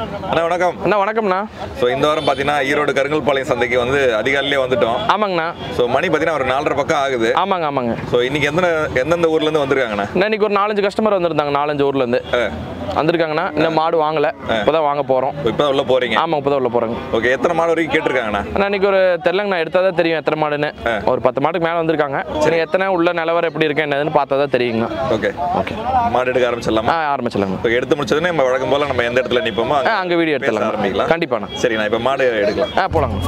அண்ணா வணக்கம். அண்ணா வணக்கம்ண்ணா. ஸோ இந்த வாரம் பார்த்தீங்கன்னா ஈரோடு கருங்கல்பாளையம் சந்தைக்கு வந்து அதிகாலையிலே வந்துட்டோம். ஆமாங்கண்ணா. ஸோ மணி பார்த்தீங்கன்னா ஒரு 4:30 பக்கம் ஆகுது. ஆமாங்க. ஸோ இன்னைக்கு எந்தெந்த ஊர்லேருந்து வந்திருக்காங்கண்ணா? இன்னைக்கு ஒரு 4-5 கஸ்டமர் வந்திருந்தாங்க. 4-5 ஊர்லேருந்து வந்திருக்காங்கண்ணா. இன்னும் மாடு வாங்கலை, இப்போதான் வாங்க போகிறோம். இப்போ உள்ள போகிறீங்க? ஆமாம், இப்போதான் உள்ள போகிறோங்க. ஓகே, எத்தனை மாடு வரைக்கும் கேட்டிருக்காங்கண்ணா? அண்ணா இன்னைக்கு ஒரு தெரிலங்கண்ணா, எடுத்தால் தான் தெரியும் எத்தனை மாடுன்னு. ஒரு 10 மாட்டுக்கு மேலே வந்திருக்காங்க. சரி, எத்தனை உள்ள நிலவரம் எப்படி இருக்கு என்னதுன்னு பார்த்தா தான் தெரியுங்கண்ணா. ஓகே, மாடு எடுக்க ஆரம்பிச்சிடலாமா? ஆரம்பிச்சிடலாங்க. இப்போ எடுத்து முடிச்சதுன்னு நம்ம வழக்கம் போல் நம்ம எந்த இடத்துல நிற்போமோ அங்கே வீடியோ எடுத்துடலாம். ஆரம்பிக்கலாம். கண்டிப்பாண்ணா. சரி, நான் இப்போ மாடு எடுக்கலாம். போகலாங்க.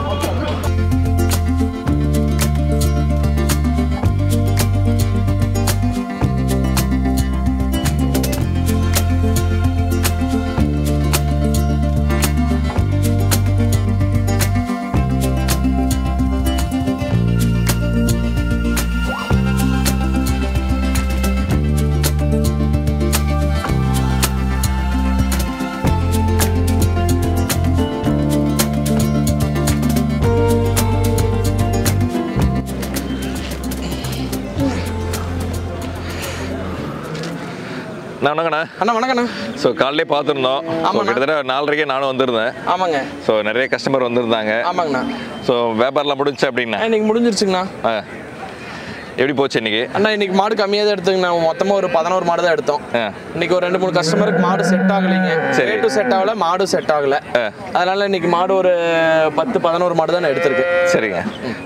வணக்கண்ணா. வணக்கண்ணா. ஸோ காலையிலே பார்த்துருந்தோம். கிட்டத்தட்ட 4:30 நானும் வந்திருந்தேன். ஆமாங்க. ஸோ நிறைய கஸ்டமர் வந்திருந்தாங்க. ஆமாங்கண்ணா. ஸோ வியாபாரம்லாம் முடிஞ்சு அப்படின்னா? இன்னைக்கு முடிஞ்சிருச்சுங்கண்ணா. எப்படி போச்சு இன்னைக்கு? அண்ணா இன்னைக்கு மாடு கம்மியாக தான் எடுத்துங்கண்ணா. மொத்தமாக ஒரு 11 மாடு தான் எடுத்தோம். இன்னைக்கு ஒரு 2-3 கஸ்டமருக்கு மாடு செட் ஆகலைங்க. ரேட்டு செட் ஆகல, மாடு செட் ஆகல. அதனால இன்னைக்கு மாடு ஒரு 10-11 மாடு தான் எடுத்திருக்கு. சரிங்க,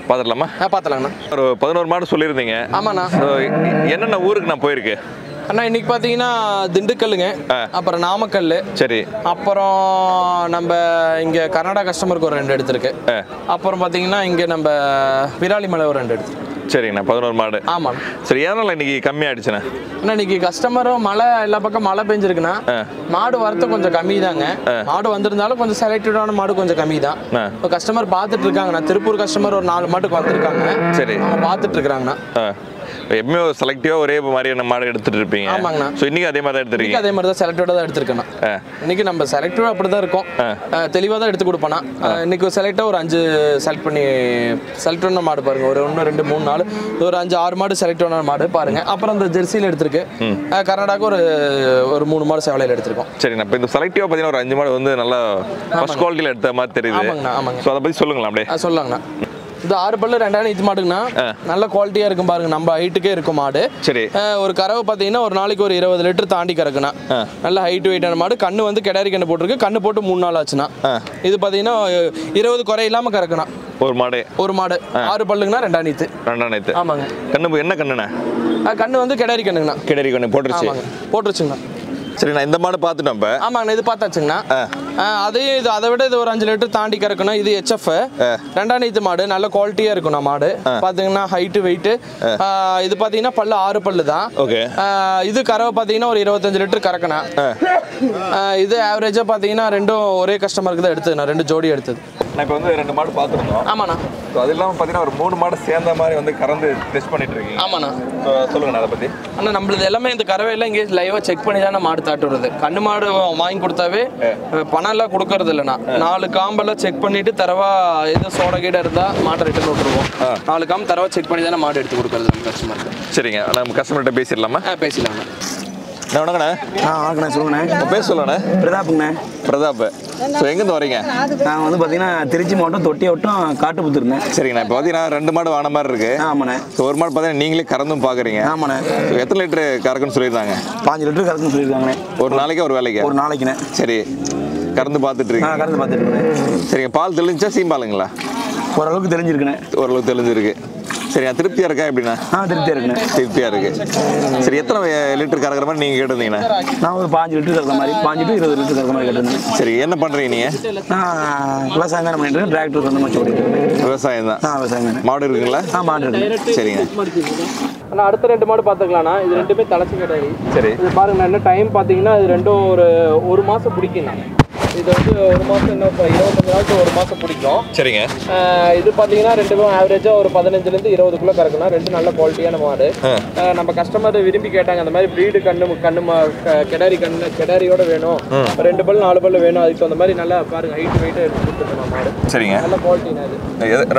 பார்த்துடலாமா? பார்த்துலாங்கண்ணா. ஒரு 11 மாடு சொல்லியிருந்தீங்க. ஆமாண்ணா. என்னென்ன ஊருக்கு நான் போயிருக்கேன்? அண்ணா இன்னைக்கு பார்த்தீங்கன்னா திண்டுக்கல்லுங்க, அப்புறம் நாமக்கல், சரி, அப்புறம் நம்ம இங்கே கர்நாடகா கஸ்டமருக்கு ஒரு 2 எடுத்திருக்கு. அப்புறம் பார்த்தீங்கன்னா இங்கே நம்ம விராலிமலை ஒரு 2 எடுத்துருக்கு. சரிங்கண்ணா, 11 மாடு. ஆமாம். சரி, ஏனால இன்னைக்கு கம்மியாயிடுச்சுண்ணா? அண்ணா இன்னைக்கு கஸ்டமரும் மழை எல்லா பக்கம் மழை பெஞ்சிருக்குண்ணா. மாடு வரத்து கொஞ்சம் கம்மி தாங்க. மாடு வந்திருந்தாலும் கொஞ்சம் செலக்டடான மாடு கொஞ்சம் கம்மி தான். இப்போ கஸ்டமர் பார்த்துட்டு இருக்காங்கண்ணா. திருப்பூர் கஸ்டமர் ஒரு 4 மாட்டுக்கு வந்திருக்காங்க. சரி, அவங்க பார்த்துட்டு இருக்கிறாங்கண்ணா. எப்பவுமே செலக்டிவா ஒரே மாதிரியான மாடு எடுத்துட்டு இருப்பீங்க. ஆமாங்கண்ணா. ஸோ இன்னைக்கு அதே மாதிரி தான் எடுத்துருக்கீங்க? அதே மாதிரி தான் செலக்டடாக தான் எடுத்துருக்கேண்ணா. இன்னைக்கு நம்ம செலக்டிவா அப்படி தான் இருக்கும், தெளிவாக தான் எடுத்து கொடுப்பேண்ணா. இன்னைக்கு செலக்டாக ஒரு 5 செலக்ட் பண்ணி செலக்ட் பண்ண மாடு பாருங்க. ஒரு 1 2 3 4 ஒரு 5-6 மாடு செலக்ட் பண்ண மாடு பாருங்க. அப்புறம் இந்த ஜெர்சியில் எடுத்திருக்கு. கர்நாடகா ஒரு 3 மாடு சேவலையில் எடுத்திருக்கோம். சரி, இப்போ இந்த செலக்டிவா பார்த்தீங்கன்னா ஒரு 5 மாடு வந்து நல்லா ஃபர்ஸ்ட் குவாலிட்டியில் எடுத்த மாதிரி தெரியுது. ஆமாங்கண்ணா. ஆமாங்க. ஸோ அதை பற்றி சொல்லுங்களா? அப்படியே சொல்லலாங்கண்ணா. இது 6 பல்லு 2 இது மாடுங்கண்ணா. நல்ல குவாலிட்டியா இருக்கும் பாருங்க. நம்ம ஹைட்டுக்கே இருக்கும் மாடு. சரி, ஒரு கறவை பார்த்தீங்கன்னா ஒரு நாளைக்கு ஒரு 20 லிட்டர் தாண்டி கறக்குண்ணா. நல்ல ஹைட் வெயிட்டான மாடு. கண்ணு வந்து கிடாரி கண்ணு போட்டிருக்கு. கண்ணு போட்டு 3 நாள் ஆச்சுண்ணா. இது பார்த்தீங்கன்னா 20 குறை இல்லாம கறக்குண்ணா. ஒரு மாடு 6 பல்லுங்கண்ணா. 2 நீத்து. ஆமாங்க. கண்ணு என்ன கண்ணுண்ணா? கண்ணு வந்து கிடாரி கண்ணுங்கண்ணா. கிடாரி கண்ணு போட்டுருச்சுங்கண்ணா. சரி, நான் இந்த மாடு பார்த்துட்டோம். இப்போ ஆமாங்கண்ணா, இது பார்த்தாச்சுங்கண்ணா. அதையும் இது அதை விட இது ஒரு 5 லிட்டர் தாண்டி கறக்கணும். இது HF 2 நீத்து மாடு. நல்ல குவாலிட்டியா இருக்குண்ணா மாடு. பாத்தீங்கன்னா ஹைட்டு வெயிட்டு. இது பாத்தீங்கன்னா பல்லு 6 பல்லு தான். இது கறவை பாத்தீங்கன்னா ஒரு 25 லிட்டர் கறக்கணும். இது ஆவரேஜா பாத்தீங்கன்னா 2 ஒரே கஸ்டமருக்கு தான் எடுத்ததுண்ணா. 2 ஜோடி எடுத்தது. நான் இப்போ வந்து 2 மாடு பார்த்துருந்தோம். ஆமாண்ணா. ஸோ அது இல்லாமல் பார்த்தீங்கன்னா ஒரு 3 மாடு சேர்ந்த மாதிரி வந்து கறந்து டெஸ்ட் பண்ணிட்டு இருக்கீங்க. ஆமாண்ணா. சொல்லுங்கண்ணா அதை பற்றி. அண்ணா நம்மளது எல்லாமே இந்த கறவையெல்லாம் இங்கே லைவாக செக் பண்ணி தானே மாடு தாட்டு வருது. கண்ணு மாடு வாங்கி கொடுத்தாவே பணம் எல்லாம் கொடுக்கறது இல்லைண்ணா. 4 காம்பெல்லாம் செக் பண்ணிட்டு தரவா எதுவும் சோட கீட இருந்தால் மாட்டை ரிட்டர்ன் விட்டுருவோம். 4 காம்பு தரவா செக் பண்ணி தானே மாடு எடுத்து கொடுக்கறது நம்ம கஸ்டமருக்கு. சரிங்க, நம்ம கஸ்டமர்கிட்ட பேசிடலாமா? பேசிடலாங்கண்ணா. வணக்கண்ணா. வணக்கண்ணா. சொல்லுங்கண்ணே. உங்கள் பேர் சொல்லுங்கண்ணே. பிரதாப்புங்கண்ணே. பிரதாப். ஸோ எங்கேருந்து வரீங்க? நான் வந்து பார்த்தீங்கன்னா திருச்சி மாவட்டம் தொட்டியாவட்டம் காட்டுப்புத்தூருங்க. சரிங்கண்ணா. இப்போ பார்த்தீங்கன்னா 2 மாடு வாங்கின மாதிரி இருக்கு. ஆமாண்ணே. ஸோ ஒரு மாடு பார்த்தீங்கன்னா நீங்களே கறந்தும் பார்க்குறீங்க. ஆமாண்ணே. எத்தனை லிட்டரு கறக்குன்னு சொல்லியிருந்தாங்க? 5 லிட்டர் கறக்குன்னு சொல்லியிருக்காங்கண்ணே. ஒரு நாளைக்கு ஒரு வேலைக்கு? ஒரு நாளைக்குண்ணே. சரி, கறந்து பார்த்துட்டு இருக்கீங்க? கறந்து பார்த்துட்டு இருக்கேன். சரிங்க. பால் தெளிஞ்சா சீம்பாலுங்களா? ஓரளவுக்கு தெரிஞ்சிருக்குண்ணே. ஓரளவுக்கு தெளிஞ்சிருக்கு. சரி, திருப்தியா இருக்கா எப்படின்னா? திருப்தியா இருக்குண்ணே. திருப்தியா இருக்கு. சரி, எத்தனை லிட்டர் கறக்கிற மாதிரி நீங்க கேட்டிருந்தீங்கன்னா? நான் ஒரு 5 லிட்டர் கறக்கிற மாதிரி 5 to 20 லிட்டர் கறக்கிற மாதிரி கேட்டிருந்தேன். சரி, என்ன பண்றீங்க நீங்க? நான் விவசாயம் தானே பண்ணிட்டு இருக்கேன். டிராக்டர் வந்து வச்சு ஓடிட்டு இருக்கேன். விவசாயம் தான். விவசாயம் தானே. மாடு இருக்குங்களா? மாடு இருக்கு. சரிங்க. ஆனால் அடுத்த 2 மாடு பார்த்துக்கலாம்ண்ணா. இது 2மே தலைச்சி கட்டாரி. சரி, இது பாருங்கண்ணா. என்ன டைம் பார்த்தீங்கன்னா இது 2ம் ஒரு மாதம் பிடிக்குண்ணா. இது வந்து 1 மாதம் இன்னும் 25 நாளுக்கு 1 மாதம் பிடிக்கும். சரிங்க. இது பார்த்தீங்கன்னா 2மே ஆவரேஜாக ஒரு 15லேருந்து 20 கறக்கணும். 2 நல்ல குவாலிட்டியான மாடு. நம்ம கஸ்டமர் விரும்பி கேட்டாங்க அந்த மாதிரி ப்ரீடு கெடாரியோட வேணும், 2 பல் 4 பல் வேணும். அதுக்கு தகுந்த மாதிரி நல்லா பாருங்க ஹைட் வெயிட் எடுத்து கொடுத்துருக்கோம் மாடு. சரிங்க. நல்ல குவாலிட்டினா இது.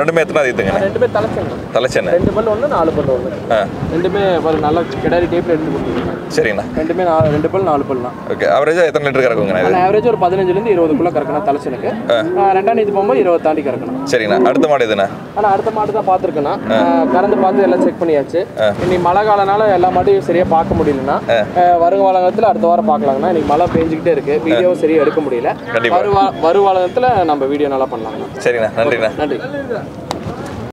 2மே எத்தனை அதுங்க? 2மே தலைச்சங்க. தலைச்சங்க. 2 பல் 1 4 பல் 1. 2மே பாருங்க நல்ல கெடாரி டைப்ல எடுத்து கொடுத்துருக்கோம். சரிங்கண்ணா. 2மே 2 பல் 4 பல் தான். ஓகே. ஆவரேஜா எத்தனை லிட்டர் கறக்குங்க? ஆவரேஜ் ஒரு 15லேருந்து வந்து 20க்குள்ள கறக்கணும் தலைச்சனுக்கு. ரெண்டாம் நீத்து போகும்போது 20 தாண்டி கறக்கணும். சரிங்கண்ணா. அடுத்த மாடு எதுண்ணா? ஆனால் அடுத்த மாடு தான் பார்த்துருக்கேண்ணா. கறந்து பார்த்து எல்லாம் செக் பண்ணியாச்சு. இன்னைக்கு மழை காலனால எல்லா மாட்டையும் சரியாக பார்க்க முடியலன்னா வருங்காலத்தில் அடுத்த வாரம் பார்க்கலாங்கண்ணா. இன்னைக்கு மழை பெஞ்சிக்கிட்டே இருக்கு, வீடியோவும் சரியாக எடுக்க முடியல. வருங்காலத்தில் நம்ம வீடியோ நல்லா பண்ணலாங்கண்ணா. சரிண்ணா, நன்றிண்ணா. நன்றி.